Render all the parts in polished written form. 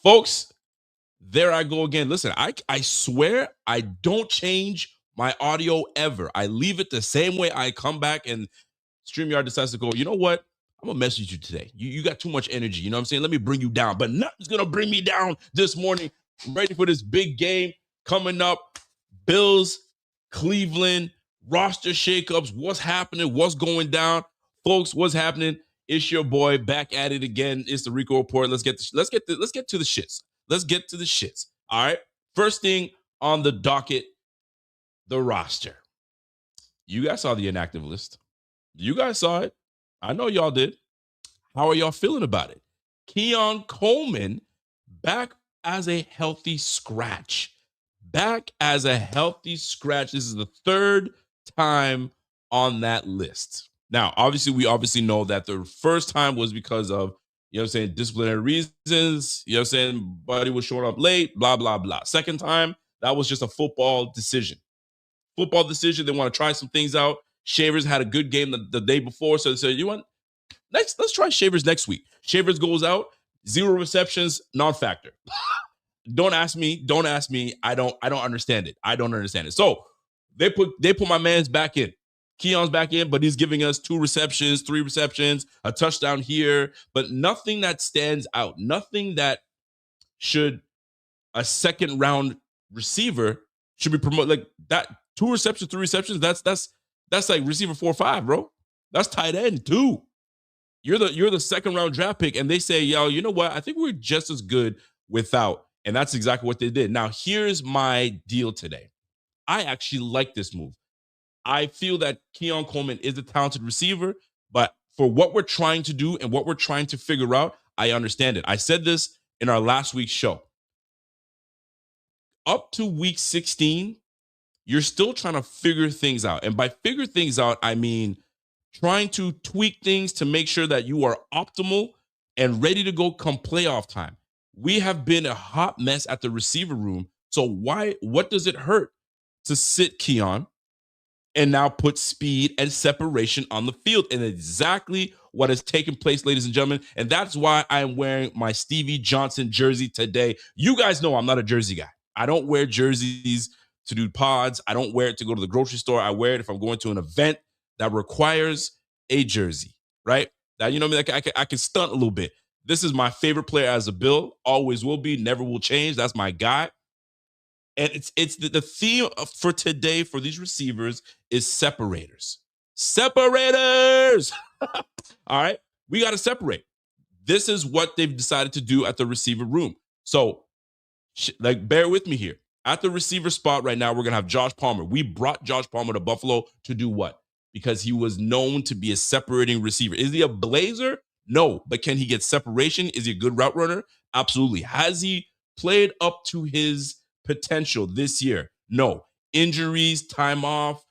Folks, there I go again. Listen, I swear I don't change my audio ever. I leave it the same way. I come back and StreamYard decides to go, you know what? I'm gonna message you today. You got too much energy. You know what I'm saying? Let me bring you down. But nothing's gonna bring me down this morning. I'm ready for this big game coming up. Bills, Cleveland, roster shakeups. What's happening? What's going down? Folks, what's happening? It's your boy back at it again. It's the Rico report. Let's get to the shits. Let's get to the shits. All right. First thing on the docket, the roster. You guys saw the inactive list. You guys saw it. I know y'all did. How are y'all feeling about it? Keon Coleman back as a healthy scratch. Back as a healthy scratch. This is the third time on that list. Now, we obviously know that the first time was because of, you know what I'm saying, disciplinary reasons. You know what I'm saying? Buddy was showing up late, blah, blah, blah. Second time, that was just a football decision. They want to try some things out. Shavers had a good game the day before, so they said, you want let's try Shavers next week. Shavers goes out, 0 receptions, non-factor. Don't ask me. I don't understand it. So they put my man's back in. Keon's back in, but he's giving us 2 receptions, 3 receptions, a touchdown here, but nothing that stands out. Nothing that should a second round receiver should be promoted like that. 2 receptions, 3 receptions. That's like receiver 4 or 5, bro. That's tight end 2. You're the second round draft pick, and they say, yo, you know what? I think we're just as good without. And that's exactly what they did. Now, here's my deal today. I actually like this move. I feel that Keon Coleman is a talented receiver, but for what we're trying to do and what we're trying to figure out, I understand it. I said this in our last week's show. Up to week 16, you're still trying to figure things out. And by figure things out, I mean trying to tweak things to make sure that you are optimal and ready to go come playoff time. We have been a hot mess at the receiver room. So what does it hurt to sit Keon and now put speed and separation on the field? And exactly what has taken place, ladies and gentlemen. And that's why I'm wearing my Stevie Johnson jersey today. You guys know I'm not a jersey guy. I don't wear jerseys to do pods. I don't wear it to go to the grocery store. I wear it if I'm going to an event that requires a jersey, right? That, you know what I mean? I can stunt a little bit. This is my favorite player as a Bill. Always will be. Never will change. That's my guy. And it's the theme for today for these receivers is separators. Separators! All right? We got to separate. This is what they've decided to do at the receiver room. So, bear with me here. At the receiver spot right now, we're going to have Josh Palmer. We brought Josh Palmer to Buffalo to do what? Because he was known to be a separating receiver. Is he a blazer? No. But can he get separation? Is he a good route runner? Absolutely. Has he played up to his potential this year? No. Injuries, time off,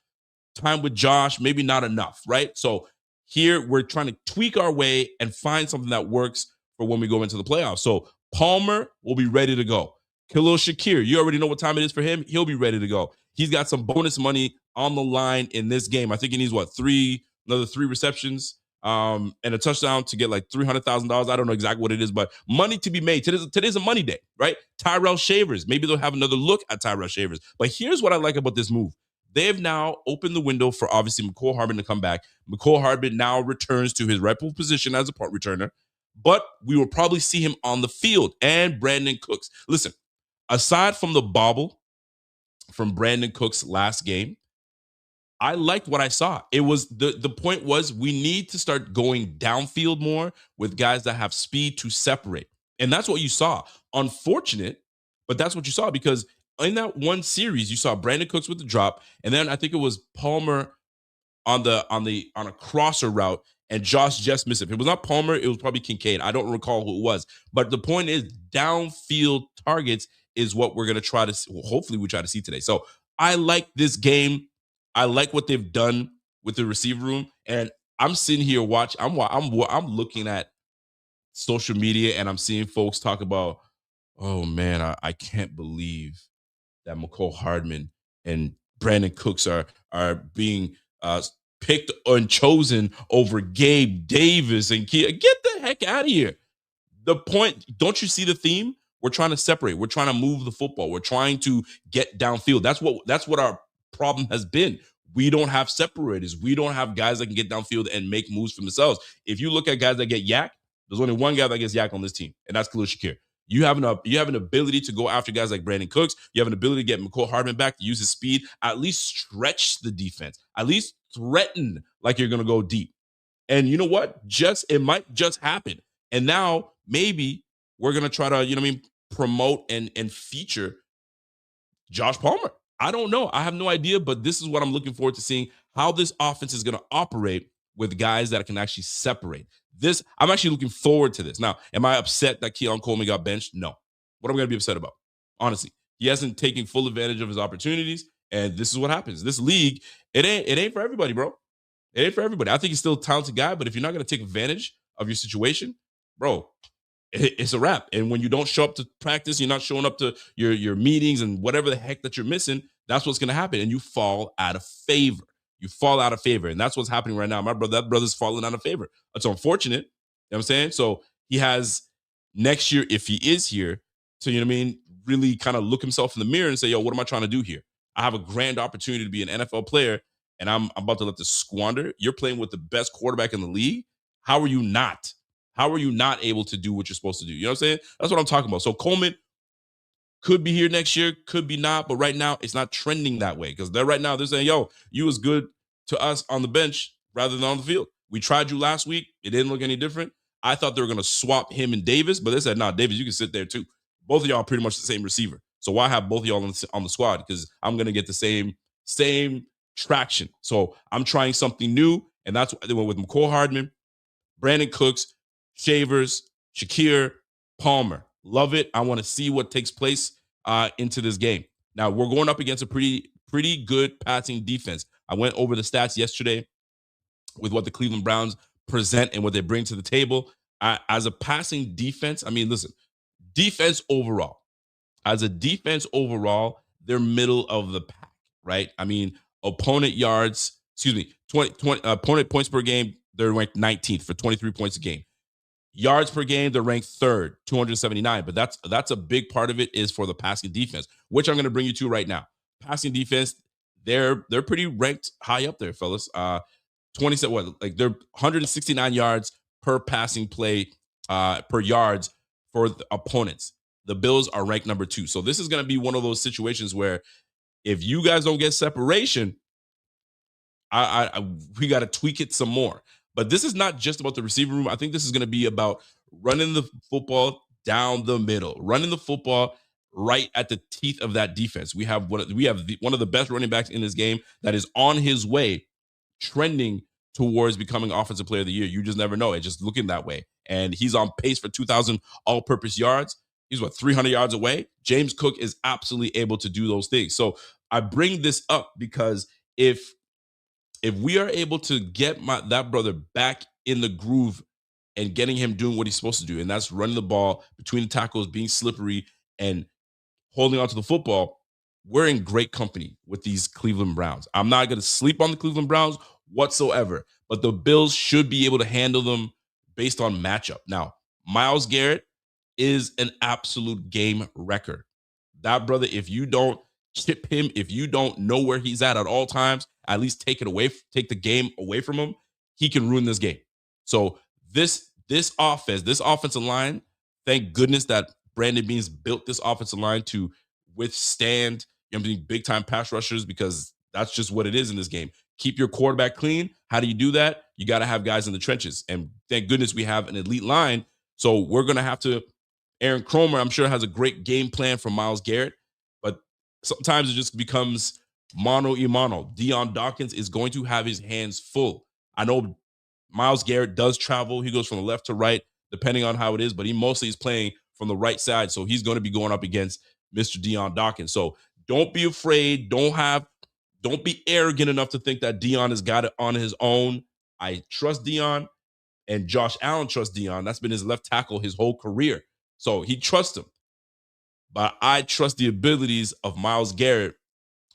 time with Josh, maybe not enough, right? So here we're trying to tweak our way and find something that works for when we go into the playoffs. So Palmer will be ready to go. Khalil Shakir, you already know what time it is for him. He'll be ready to go. He's got some bonus money on the line in this game. I think he needs another 3 receptions and a touchdown to get like $300,000. I don't know exactly what it is, but money to be made. Today's a money day, right? Tyrell Shavers. Maybe they'll have another look at Tyrell Shavers. But here's what I like about this move. They have now opened the window for obviously Mecole Hardman to come back. Mecole Hardman now returns to his rightful position as a punt returner, but we will probably see him on the field and Brandon Cooks. Listen, aside from the bobble from Brandon Cooks last game, I liked what I saw. It was the point was we need to start going downfield more with guys that have speed to separate. And that's what you saw. Unfortunate, but that's what you saw because in that one series, you saw Brandon Cooks with the drop, and then I think it was Palmer on a crosser route, and Josh just missed it. If it was not Palmer, it was probably Kincaid. I don't recall who it was. But the point is, downfield targets is what we're going to try to see. Well, hopefully we try to see today. So I like this game. I like what they've done with the receiver room. And I'm sitting here watching. I'm looking at social media and I'm seeing folks talk about, oh man, I can't believe that McCole Hardman and Brandon Cooks are being picked and chosen over Gabe Davis and Kia. Get the heck out of here. The point, don't you see the theme? We're trying to separate. We're trying to move the football. We're trying to get downfield. That's what our problem has been. We don't have separators. We don't have guys that can get downfield and make moves for themselves. If you look at guys that get yak, there's only one guy that gets yak on this team, and that's Khalil Shakir. You have an ability to go after guys like Brandon Cooks. You have an ability to get McCole Hardman back, to use his speed, at least stretch the defense, at least threaten like you're going to go deep. And you know what? It might just happen. And now maybe we're going to try to, promote and feature Josh Palmer. I don't know. I have no idea, but this is what I'm looking forward to seeing, how this offense is going to operate with guys that can actually separate. I'm actually looking forward to this. Now, am I upset that Keon Coleman got benched? No. What am I going to be upset about? Honestly, he hasn't taken full advantage of his opportunities, and this is what happens. This league, it ain't for everybody, bro. It ain't for everybody. I think he's still a talented guy, but if you're not going to take advantage of your situation, bro, it's a wrap. And when you don't show up to practice, you're not showing up to your meetings and whatever the heck that you're missing, that's what's going to happen. And you fall out of favor. You fall out of favor. And that's what's happening right now. That brother's falling out of favor. It's unfortunate. You know what I'm saying? So he has next year, if he is here, to, really kind of look himself in the mirror and say, yo, what am I trying to do here? I have a grand opportunity to be an NFL player, and I'm about to let this squander. You're playing with the best quarterback in the league. How are you not? How are you not able to do what you're supposed to do? You know what I'm saying? That's what I'm talking about. So Coleman could be here next year, could be not, but right now it's not trending that way, because they're saying, yo, you was good to us on the bench rather than on the field. We tried you last week. It didn't look any different. I thought they were going to swap him and Davis, but they said, nah, Davis, you can sit there too. Both of y'all are pretty much the same receiver. So why have both of y'all on the squad? Because I'm going to get the same traction. So I'm trying something new, and that's what they went with McCole Hardman, Brandon Cooks, Shavers, Shakir, Palmer. Love it. I want to see what takes place into this game. Now, we're going up against a pretty good passing defense. I went over the stats yesterday with what the Cleveland Browns present and what they bring to the table. As a passing defense, listen, as a defense overall, they're middle of the pack, right? Opponent yards, opponent points per game, they're ranked 19th for 23 points a game. Yards per game, they're ranked third, 279. But that's a big part of it is for the passing defense, which I'm going to bring you to right now. Passing defense, they're pretty ranked high up there, fellas. 27, they're 169 yards per passing play per yards for the opponents. The Bills are ranked number 2. So this is going to be one of those situations where if you guys don't get separation, we got to tweak it some more. But this is not just about the receiver room. I think this is going to be about running the football down the middle, running the football right at the teeth of that defense. We have one of the best running backs in this game that is on his way, trending towards becoming offensive player of the year. You just never know. It's just looking that way. And he's on pace for 2,000 all-purpose yards. He's 300 yards away. James Cook is absolutely able to do those things. So I bring this up because if we are able to get that brother back in the groove and getting him doing what he's supposed to do, and that's running the ball between the tackles, being slippery, and holding on to the football, we're in great company with these Cleveland Browns. I'm not going to sleep on the Cleveland Browns whatsoever, but the Bills should be able to handle them based on matchup. Now, Myles Garrett is an absolute game wrecker. That brother, if you don't chip him, if you don't know where he's at all times, at least take the game away from him, he can ruin this game. So this offensive line, thank goodness that Brandon Beans built this offensive line to withstand big time pass rushers, because that's just what it is in this game. Keep your quarterback clean. How do you do that? You got to have guys in the trenches. And thank goodness we have an elite line. So we're going to have to, Aaron Cromer, I'm sure, has a great game plan for Myles Garrett, but sometimes it just becomes mono y mono. Deion Dawkins is going to have his hands full. I know Myles Garrett does travel. He goes from the left to right, depending on how it is, but he mostly is playing from the right side. So he's going to be going up against Mr. Deion Dawkins. So don't be afraid. Don't be arrogant enough to think that Deion has got it on his own. I trust Deion, and Josh Allen trusts Deion. That's been his left tackle his whole career. So he trusts him. But I trust the abilities of Myles Garrett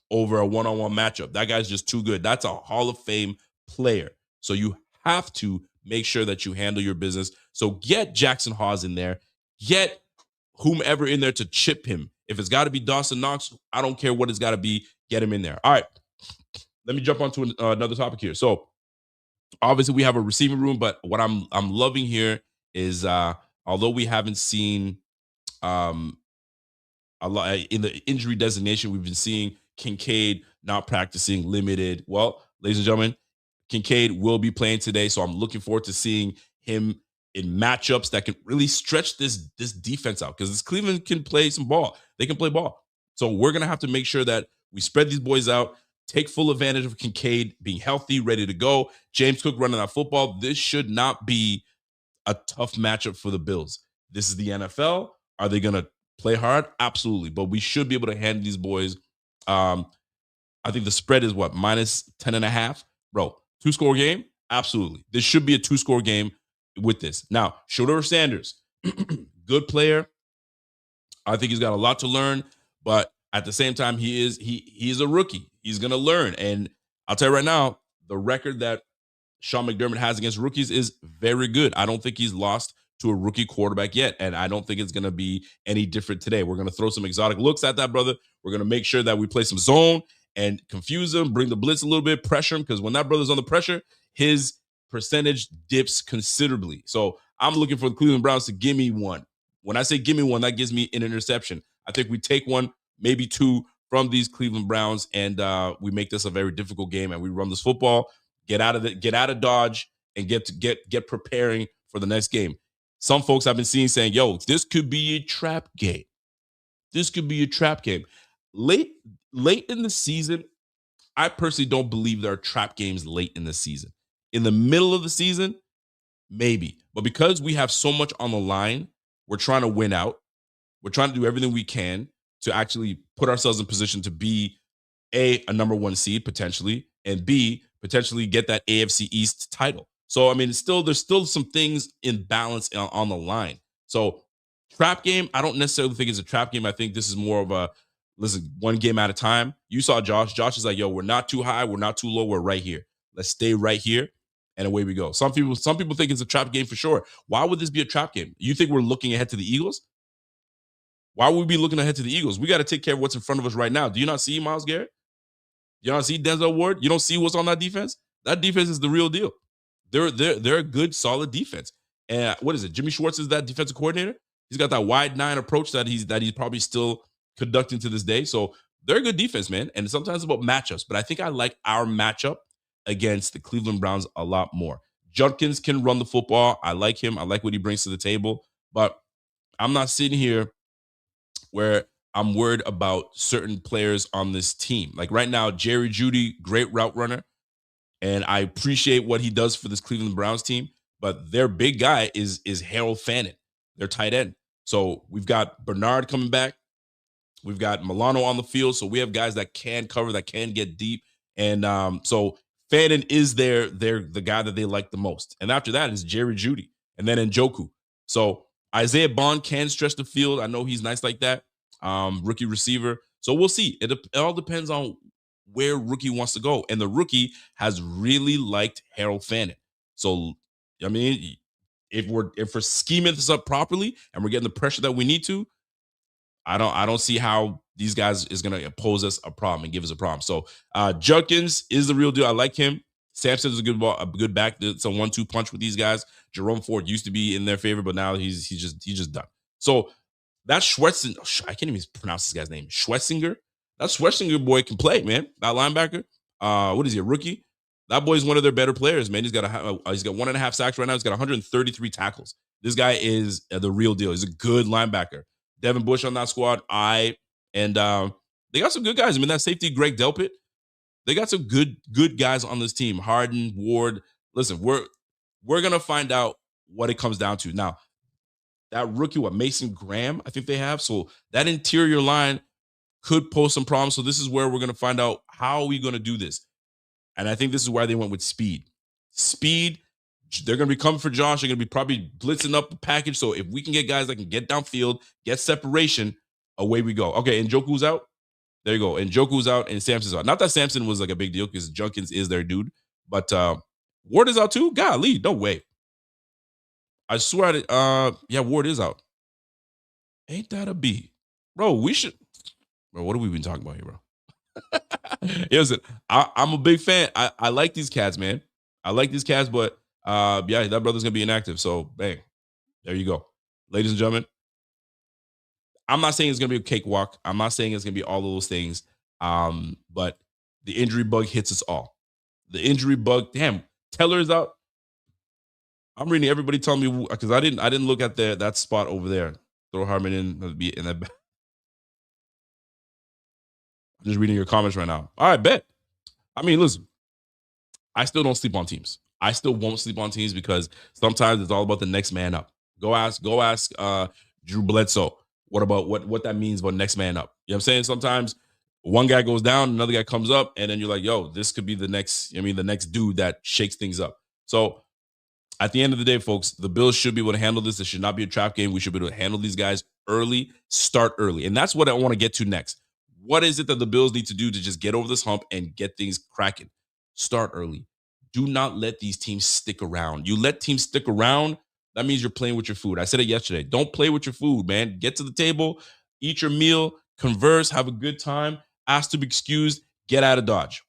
over a one-on-one matchup. That guy's just too good. That's a Hall of Fame player. So you have to make sure that you handle your business. So get Jackson Hawes in there. Get whomever in there to chip him. If it's got to be Dawson Knox, I don't care what it's got to be. Get him in there. All right. Let me jump onto another topic here. So obviously we have a receiving room, but what I'm loving here is although we haven't seen um a lot in the injury designation, we've been seeing Kincaid not practicing, limited. Well, ladies and gentlemen, Kincaid will be playing today, so I'm looking forward to seeing him in matchups that can really stretch this defense out, because this Cleveland can play some ball. They can play ball. So we're gonna have to make sure that we spread these boys out, take full advantage of Kincaid being healthy, ready to go. James Cook running that football. This should not be a tough matchup for the Bills. This is the NFL. Are they gonna play hard? Absolutely. But we should be able to handle these boys. I think the spread is what, minus 10.5? Bro, 2-score game? Absolutely. This should be a 2-score game with this. Now, Shedeur Sanders, good player. I think he's got a lot to learn, but at the same time, he is a rookie. He's gonna learn. And I'll tell you right now, the record that Sean McDermott has against rookies is very good. I don't think he's lost to a rookie quarterback yet, and I don't think it's going to be any different today. We're going to throw some exotic looks at that, brother. We're going to make sure that we play some zone and confuse him, bring the blitz a little bit, pressure him, because when that brother's under pressure, his percentage dips considerably. So I'm looking for the Cleveland Browns to give me one. When I say give me one, that gives me an interception. I think we take one, maybe two from these Cleveland Browns, and we make this a very difficult game, and we run this football. Get out of Dodge, and get preparing for the next game. Some folks I've been seeing saying, "Yo, this could be a trap game. This could be a trap game." Late in the season, I personally don't believe there are trap games late in the season. In the middle of the season, maybe. But because we have so much on the line, we're trying to win out. We're trying to do everything we can to actually put ourselves in position to be a number one seed potentially, and B, potentially get that AFC East title. So I mean, there's still some things in balance on the line. So trap game, I don't necessarily think it's a trap game. I think this is more of a, listen, one game at a time. You saw Josh. Josh is like, yo, we're not too high, we're not too low, we're right here. Let's stay right here, and away we go. Some people think it's a trap game for sure. Why would this be a trap game? You think we're looking ahead to the Eagles? Why would we be looking ahead to the Eagles? We got to take care of what's in front of us right now. Do you not see Myles Garrett? You don't see Denzel Ward? You don't see what's on that defense? That defense is the real deal. They're a good, solid defense. And what is it? Jimmy Schwartz is that defensive coordinator. He's got that wide nine approach that he's probably still conducting to this day. So they're a good defense, man. And sometimes it's about matchups. But I think I like our matchup against the Cleveland Browns a lot more. Judkins can run the football. I like him. I like what he brings to the table. But I'm not sitting here where I'm worried about certain players on this team. Like right now, Jerry Jeudy, great route runner, and I appreciate what he does for this Cleveland Browns team. But their big guy is Harold Fannin, their tight end. So we've got Bernard coming back. We've got Milano on the field. So we have guys that can cover, that can get deep. And so Fannin is the guy that they like the most. And after that is Jerry Jeudy, and then Njoku. So Isaiah Bond can stretch the field. I know he's nice like that. Rookie receiver. So we'll see. It all depends on where rookie wants to go. And the rookie has really liked Harold Fannin. So, I mean, if we're scheming this up properly and we're getting the pressure that we need to, I don't see how these guys is going to pose us a problem and give us a problem. So Judkins is the real deal. I like him. Sampson's a good back. It's a 1-2 punch with these guys. Jerome Ford used to be in their favor, but now he's just done. So that Schwetzinger, I can't even pronounce this guy's name. Schwetzinger. That Schwetzinger boy can play, man. That linebacker. What is he, a rookie? That boy's one of their better players, man. He's got 1.5 sacks right now. He's got 133 tackles. This guy is the real deal. He's a good linebacker. Devin Bush on that squad. They got some good guys. I mean, that safety, Greg Delpit. They got some good guys on this team. Harden, Ward. Listen, We're gonna find out what it comes down to. Now, that rookie, what Mason Graham, I think they have. So that interior line could pose some problems. So this is where we're gonna find out how are we gonna do this. And I think this is why they went with speed. Speed, they're going to be coming for Josh. They're going to be probably blitzing up the package. So if we can get guys that can get downfield, get separation, away we go. Okay, and Njoku's out. There you go. And Njoku's out and Samson's out. Not that Samson was like a big deal because Junkins is their dude. But Ward is out too? Golly, no way. I swear, yeah, Ward is out. Ain't that a B? Bro, we should. Bro, what have we been talking about here, bro? Listen, I'm a big fan. I like these cats, man. I like these cats, but yeah, that brother's gonna be inactive. So bang, there you go, ladies and gentlemen. I'm not saying it's gonna be a cakewalk. I'm not saying it's gonna be all of those things. But the injury bug hits us all. The injury bug. Damn, Teller's out. I'm reading everybody telling me because I didn't look at that spot over there. Throw Harmon in. Be in that. I'm just reading your comments right now. All right, bet. I mean, listen, I still don't sleep on teams. I still won't sleep on teams because sometimes it's all about the next man up. Go ask Drew Bledsoe what that means about next man up. You know what I'm saying? Sometimes one guy goes down, another guy comes up, and then you're like, yo, this could be the next dude that shakes things up. So at the end of the day, folks, the Bills should be able to handle this. It should not be a trap game. We should be able to handle these guys early, start early. And that's what I want to get to next. What is it that the Bills need to do to just get over this hump and get things cracking? Start early. Do not let these teams stick around. You let teams stick around, that means you're playing with your food. I said it yesterday. Don't play with your food, man. Get to the table, eat your meal, converse, have a good time, ask to be excused, get out of Dodge.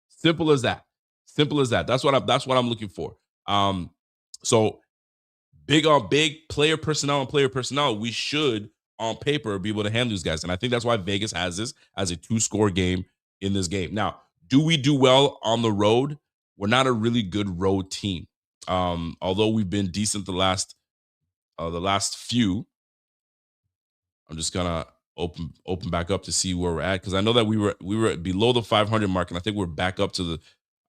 Simple as that. Simple as that. That's what I'm looking for. So big on big player personnel and player personnel, we should on paper be able to handle these guys. And I think that's why Vegas has this as a 2-score game in this game. Now, do we do well on the road? We're not a really good road team. Although we've been decent the last few. I'm just gonna open back up to see where we're at because I know that we were below the 500 mark, and I think we're back up to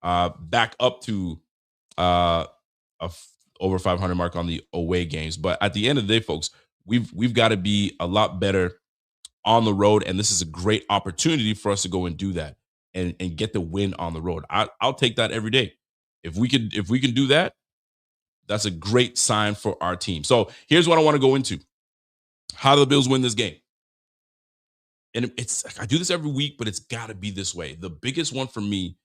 uh, over 500 mark on the away games. But at the end of the day, folks, we've got to be a lot better on the road, and this is a great opportunity for us to go and do that and get the win on the road. I'll take that every day. If we can do that, that's a great sign for our team. So here's what I want to go into. How do the Bills win this game? And I do this every week, but it's got to be this way. The biggest one for me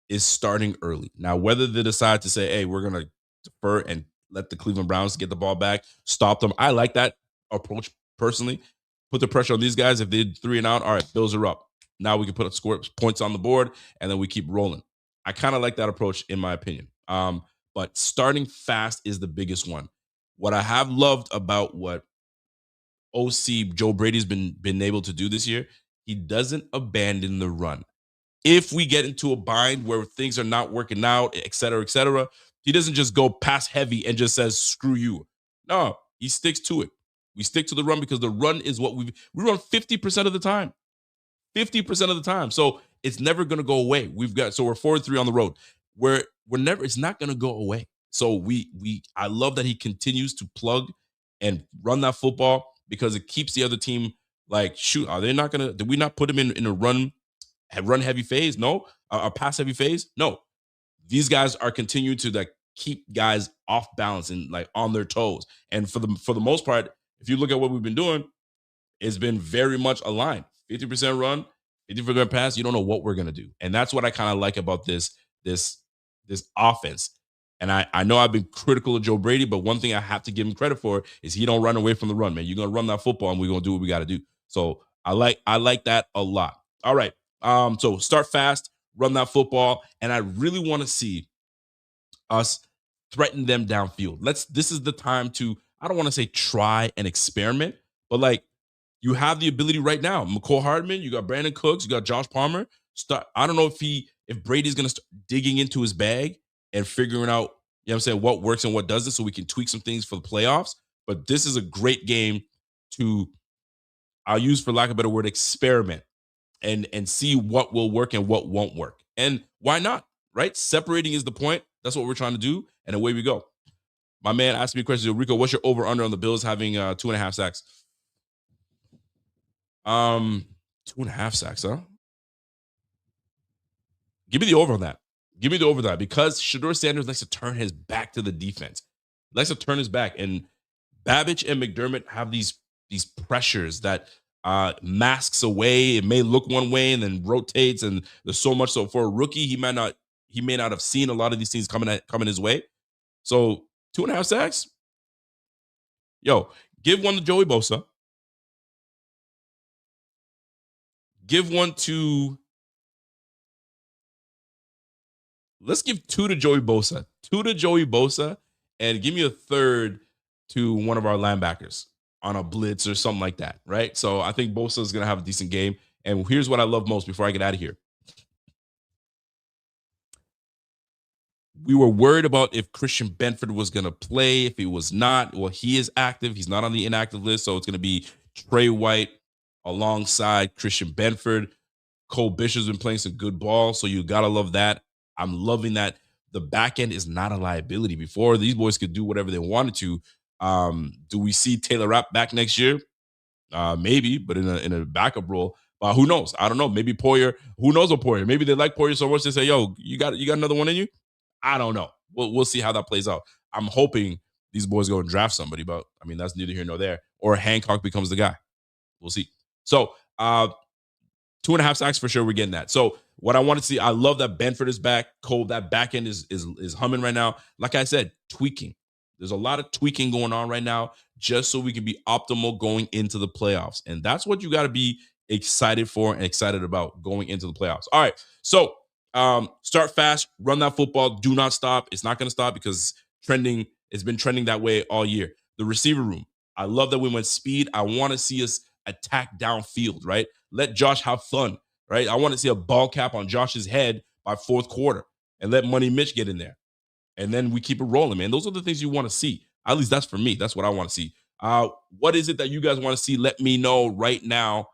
is starting early. Now, whether they decide to say, hey, we're going to defer and let the Cleveland Browns get the ball back, stop them. I like that approach personally. Put the pressure on these guys. If they're 3 and out, all right, Bills are up. Now we can put score points on the board, and then we keep rolling. I kind of like that approach, in my opinion. But starting fast is the biggest one. What I have loved about what OC Joe Brady's been able to do this year, he doesn't abandon the run. If we get into a bind where things are not working out, et cetera, he doesn't just go pass heavy and just says, screw you. No, he sticks to it. We stick to the run because the run is what we run 50% of the time. 50% of the time. So it's never going to go away. We're 4-3 on the road. It's not going to go away. So I love that he continues to plug and run that football because it keeps the other team like, shoot, are they not going to, did we not put him in a run heavy phase? No. A pass heavy phase? No. These guys are continuing to like keep guys off balance and like on their toes. And for the most part, if you look at what we've been doing, it's been very much aligned. 50% run, 50% pass. You don't know what we're gonna do, and that's what I kind of like about this offense. And I know I've been critical of Joe Brady, but one thing I have to give him credit for is he don't run away from the run, man. You're gonna run that football, and we're gonna do what we got to do. So I like that a lot. All right. So start fast, run that football, and I really want to see us threaten them downfield. This is the time to, I don't want to say try and experiment, but like you have the ability right now. McCole Hardman, you got Brandon Cooks, you got Josh Palmer. I don't know if Brady's gonna start digging into his bag and figuring out, you know what I'm saying, what works and what doesn't, so we can tweak some things for the playoffs. But this is a great game to, I'll use for lack of a better word, experiment and see what will work and what won't work. And why not? Right? Separating is the point. That's what we're trying to do. And away we go. My man asked me a question. Rico, what's your over under on the Bills having 2.5 sacks? 2.5 sacks, huh? Give me the over on that. Give me the over that because Shedeur Sanders likes to turn his back to the defense. Likes to turn his back, and Babbage and McDermott have these pressures that masks away. It may look one way and then rotates, and there's so much. So for a rookie, he may not have seen a lot of these things coming his way. So 2.5 sacks, yo, give one to Joey Bosa. Give one to. Let's give 2 to Joey Bosa. 2 to Joey Bosa, and give me a third to one of our linebackers on a blitz or something like that, right? So I think Bosa is going to have a decent game. And here's what I love most before I get out of here. We were worried about if Christian Benford was going to play, if he was not. Well, he is active. He's not on the inactive list, so it's going to be Trey White alongside Christian Benford. Cole Bishop's been playing some good ball, so you got to love that. I'm loving that the back end is not a liability. Before, these boys could do whatever they wanted to. Do we see Taylor Rapp back next year? Maybe, but in a backup role. Who knows? I don't know. Maybe Poyer. Who knows what Poyer? Maybe they like Poyer so much they say, "Yo, you got another one in you." I don't know. We'll see how that plays out. I'm hoping these boys go and draft somebody, but I mean that's neither here nor there. Or Hancock becomes the guy. We'll see. So 2.5 sacks for sure. We're getting that. So what I want to see, I love that Benford is back. Cole, that back end is humming right now. Like I said, tweaking. There's a lot of tweaking going on right now, just so we can be optimal going into the playoffs. And that's what you got to be excited for and excited about going into the playoffs. All right. So start fast, run that football. Do not stop. It's not going to stop because it's been trending that way all year. The receiver room. I love that we went speed. I want to see us attack downfield, right? Let Josh have fun, right? I want to see a ball cap on Josh's head by fourth quarter and let Money Mitch get in there. And then we keep it rolling, man. Those are the things you want to see. At least that's for me. That's what I want to see. What is it that you guys want to see? Let me know right now.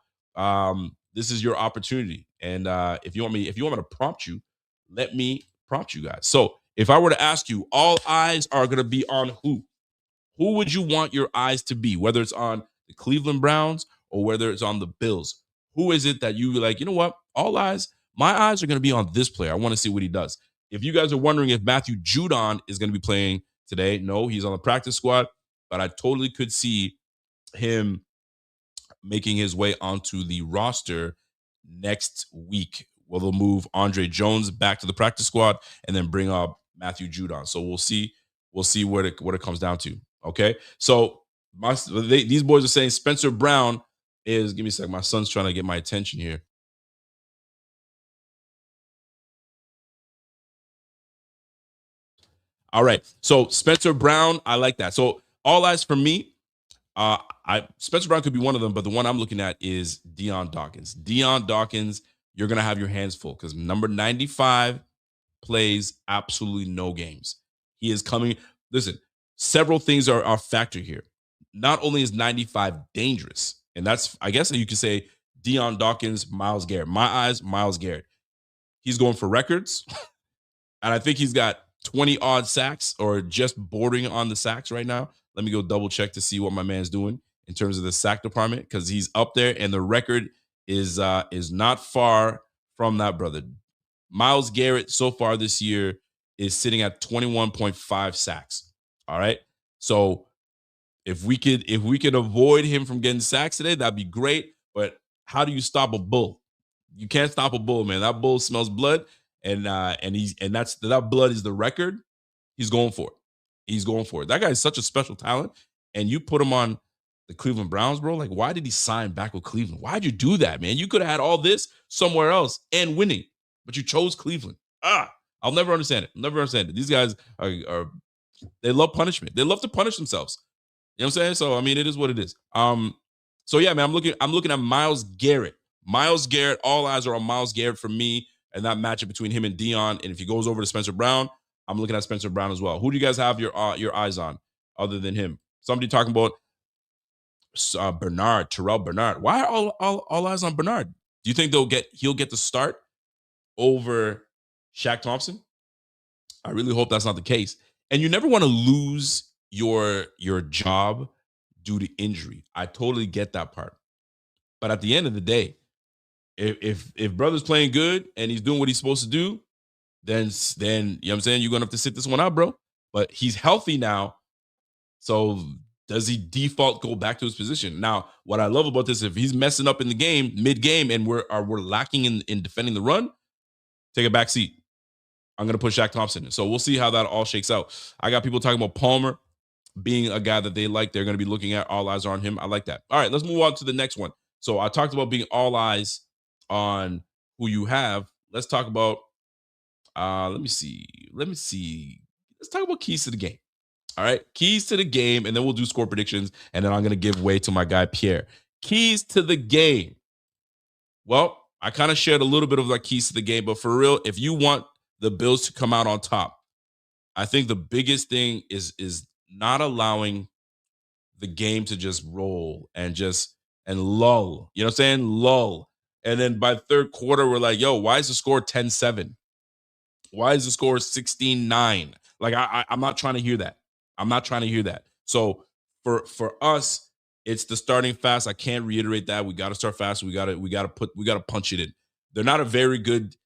This is your opportunity. And if you want me to prompt you, let me prompt you guys. So if I were to ask you, all eyes are going to be on who? Who would you want your eyes to be? Whether it's on the Cleveland Browns or whether it's on the Bills. Who is it that you like, you know what? My eyes are going to be on this player. I want to see what he does. If you guys are wondering if Matthew Judon is going to be playing today, no, he's on the practice squad, but I totally could see him making his way onto the roster next week. Well, they'll move Andre Jones back to the practice squad and then bring up Matthew Judon. So we'll see what it comes down to. Okay, so these boys are saying Spencer Brown is. Give me a sec. My son's trying to get my attention here. All right, so Spencer Brown, I like that. So all eyes for me. Spencer Brown could be one of them, but the one I'm looking at is Deion Dawkins. Deion Dawkins, you're gonna have your hands full because number 95 plays absolutely no games. He is coming. Listen, several things are a factor here. Not only is 95 dangerous, and that's, I guess you could say Deion Dawkins, Myles Garrett. My eyes, Myles Garrett. He's going for records, and I think he's got 20 odd sacks or just bordering on the sacks right now. Let me go double check to see what my man's doing in terms of the sack department because he's up there, and the record is not far from that, brother. Myles Garrett so far this year is sitting at 21.5 sacks. All right. So if we could avoid him from getting sacks today, that'd be great. But how do you stop a bull? You can't stop a bull, man. That bull smells blood, and that blood is the record. He's going for it. He's going for it. That guy is such a special talent, and you put him on the Cleveland Browns, bro. Like, why did he sign back with Cleveland? Why'd you do that, man? You could have had all this somewhere else and winning, but you chose Cleveland. I'll never understand it. Never understand it. These guys are they love punishment. They love to punish themselves. You know what I'm saying? So I mean, it is what it is. So yeah, man, I'm looking at Myles Garrett. Myles Garrett, all eyes are on Myles Garrett for me, and that matchup between him and Deion. And if he goes over to Spencer Brown, I'm looking at Spencer Brown as well. Who do you guys have your eyes on other than him? Somebody talking about Bernard, Terrell Bernard. Why are all eyes on Bernard? Do you think he'll get the start over Shaq Thompson? I really hope that's not the case. And you never want to lose your job due to injury. I totally get that part. But at the end of the day, if brother's playing good and he's doing what he's supposed to do, then you know what I'm saying, you're gonna have to sit this one out, bro. But he's healthy now. So does he default go back to his position? Now, what I love about this, if he's messing up in the game, mid-game, and we're lacking in defending the run, take a back seat. I'm gonna put Shaq Thompson in. So we'll see how that all shakes out. I got people talking about Palmer being a guy that they like. They're gonna be looking at, all eyes are on him. I like that. All right, let's move on to the next one. So I talked about being all eyes on who you have. Let's talk about let me see. Let's talk about keys to the game. All right, keys to the game, and then we'll do score predictions, and then I'm gonna give way to my guy Pierre. Keys to the game. Well, I kind of shared a little bit of like keys to the game, but for real, if you want the Bills to come out on top, I think the biggest thing is not allowing the game to just roll and lull. You know what I'm saying? Lull. And then by third quarter, we're like, yo, why is the score 10-7? Why is the score 16-9? Like I'm not trying to hear that. I'm not trying to hear that. So for us, it's the starting fast. I can't reiterate that. We got to start fast. We got to punch it in. They're not a very good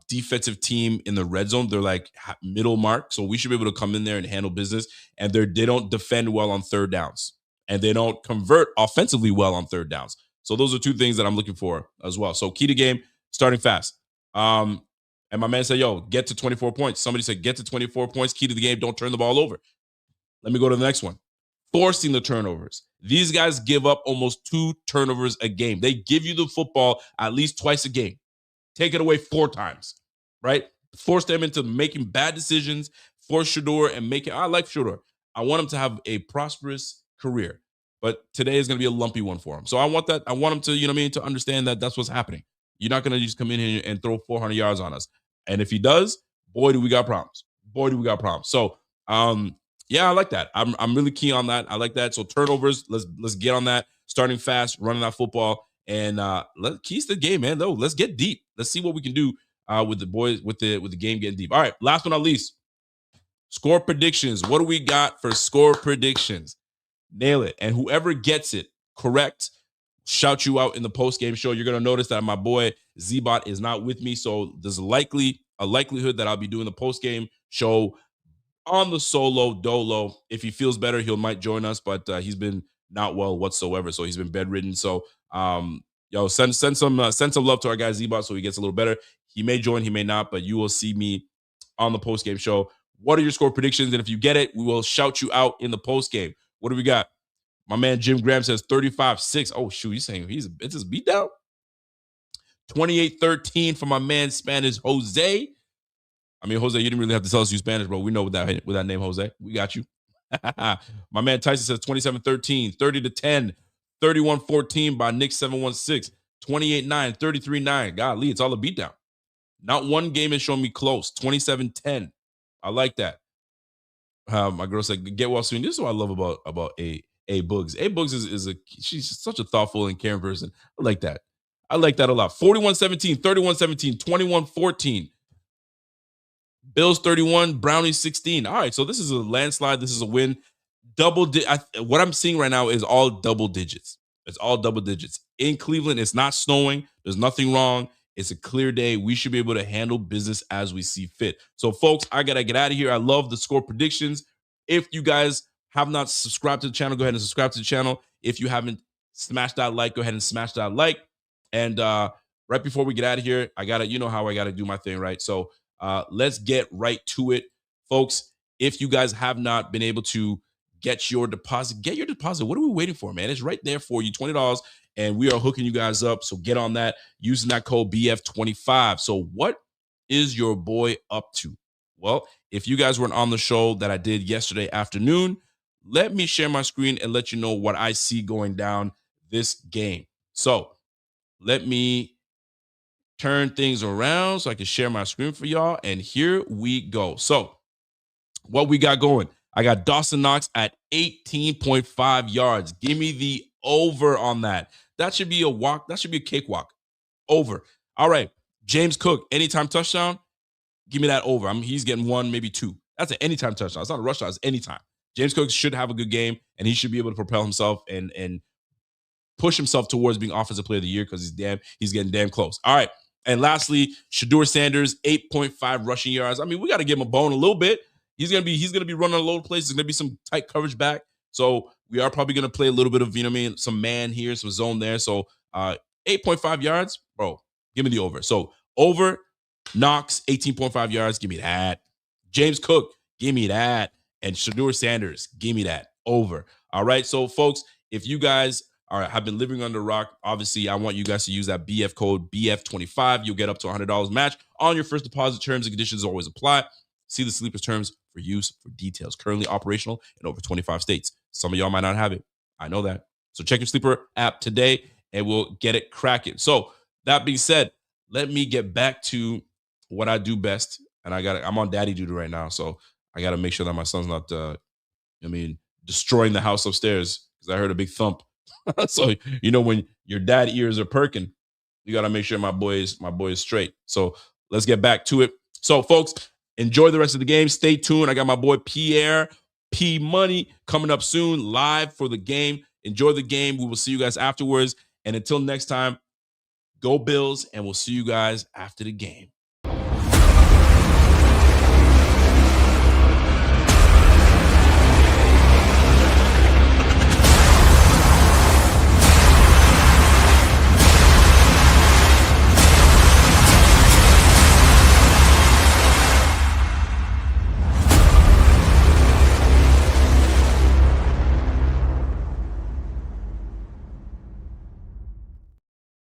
defensive team in the red zone. They're like middle mark. So we should be able to come in there and handle business. And they don't defend well on third downs. And they don't convert offensively well on third downs. So those are two things that I'm looking for as well. So key to game, starting fast. And my man said, yo, get to 24 points. Somebody said, get to 24 points. Key to the game, don't turn the ball over. Let me go to the next one. Forcing the turnovers. These guys give up almost 2 turnovers a game. They give you the football at least twice a game. Take it away 4 times, right? Force them into making bad decisions. Force Shador and make it. I like Shador. I want him to have a prosperous career. But today is going to be a lumpy one for him. So I want that. I want him to, you know what I mean, to understand that that's what's happening. You're not going to just come in here and throw 400 yards on us. And if he does, boy, do we got problems. Boy, do we got problems. So, yeah, I like that. I'm really keen on that. I like that. So turnovers, let's get on that. Starting fast, running that football, and keys to the game, man. Though, let's get deep. Let's see what we can do with the boys with the game getting deep. All right, last but not least, score predictions. What do we got for score predictions? Nail it, and whoever gets it correct, shout you out in the post-game show. You're going to notice that my boy Z-Bot is not with me, so there's a likelihood that I'll be doing the post-game show on the solo dolo. If he feels better, he might join us, but he's been not well whatsoever, so he's been bedridden. So, send some love to our guy Z-Bot so he gets a little better. He may join, he may not, but you will see me on the post-game show. What are your score predictions? And if you get it, we will shout you out in the post-game. What do we got? My man Jim Graham says 35-6. Oh, shoot, he's saying it's his beatdown. 28-13 for my man Spanish Jose. I mean, Jose, you didn't really have to tell us you Spanish, bro. We know with that name, Jose. We got you. My man Tyson says 27-13, 30-10, 31-14 by Nick 716, 28-9, 33-9. Golly, it's all a beatdown. Not one game has shown me close. 27-10. I like that. My girl said, get well soon. This is what I love about A Boogs. A Boogs she's such a thoughtful and caring person. I like that. I like that a lot. 41-17, 31-17, 21-14. Bills 31, Brownies 16. All right, so this is a landslide. This is a win. What I'm seeing right now is all double digits. It's all double digits. In Cleveland, it's not snowing. There's nothing wrong. It's a clear day. We should be able to handle business as we see fit. So, folks, I got to get out of here. I love the score predictions. If you guys have not subscribed to the channel, go ahead and subscribe to the channel. If you haven't smashed that like, go ahead and smash that like. And right before we get out of here, you know how I got to do my thing, right? So let's get right to it. Folks, if you guys have not been able to get your deposit. What are we waiting for, man? It's right there for you, $20, and we are hooking you guys up. So get on that using that code BF25. So what is your boy up to? Well, if you guys weren't on the show that I did yesterday afternoon, let me share my screen and let you know what I see going down this game. So let me turn things around so I can share my screen for y'all. And here we go. So what we got going, I got Dawson Knox at 18.5 yards. Give me the over on that. That should be a walk. That should be a cakewalk. Over. All right. James Cook, anytime touchdown. Give me that over. He's getting 1, maybe 2. That's an anytime touchdown. It's not a rush shot. It's anytime. James Cook should have a good game, and he should be able to propel himself and push himself towards being offensive player of the year because he's getting damn close. All right. And lastly, Shedeur Sanders, 8.5 rushing yards. I mean, we got to give him a bone a little bit. He's gonna be running a load of plays. There's gonna be some tight coverage back. So we are probably gonna play a little bit of, some man here, some zone there. So 8.5 yards, bro. Give me the over. So over, Knox, 18.5 yards. Give me that. James Cook, give me that. And Shedeur Sanders, give me that. Over. All right. So, folks, if you guys have been living under a rock, obviously, I want you guys to use that BF code BF25. You'll get up to $100 match on your first deposit. Terms and conditions always apply. See the Sleepers terms for use for details. Currently operational in over 25 states. Some of y'all might not have it. I know that. So check your Sleeper app today and we'll get it cracking. So that being said, let me get back to what I do best. And I'm on daddy duty right now. So I got to make sure that my son's not, destroying the house upstairs because I heard a big thump. So, when your dad ears are perking, you got to make sure my boy is straight. So let's get back to it. So, folks, enjoy the rest of the game. Stay tuned. I got my boy Pierre P Money coming up soon, live for the game. Enjoy the game. We will see you guys afterwards. And until next time, go Bills, and we'll see you guys after the game.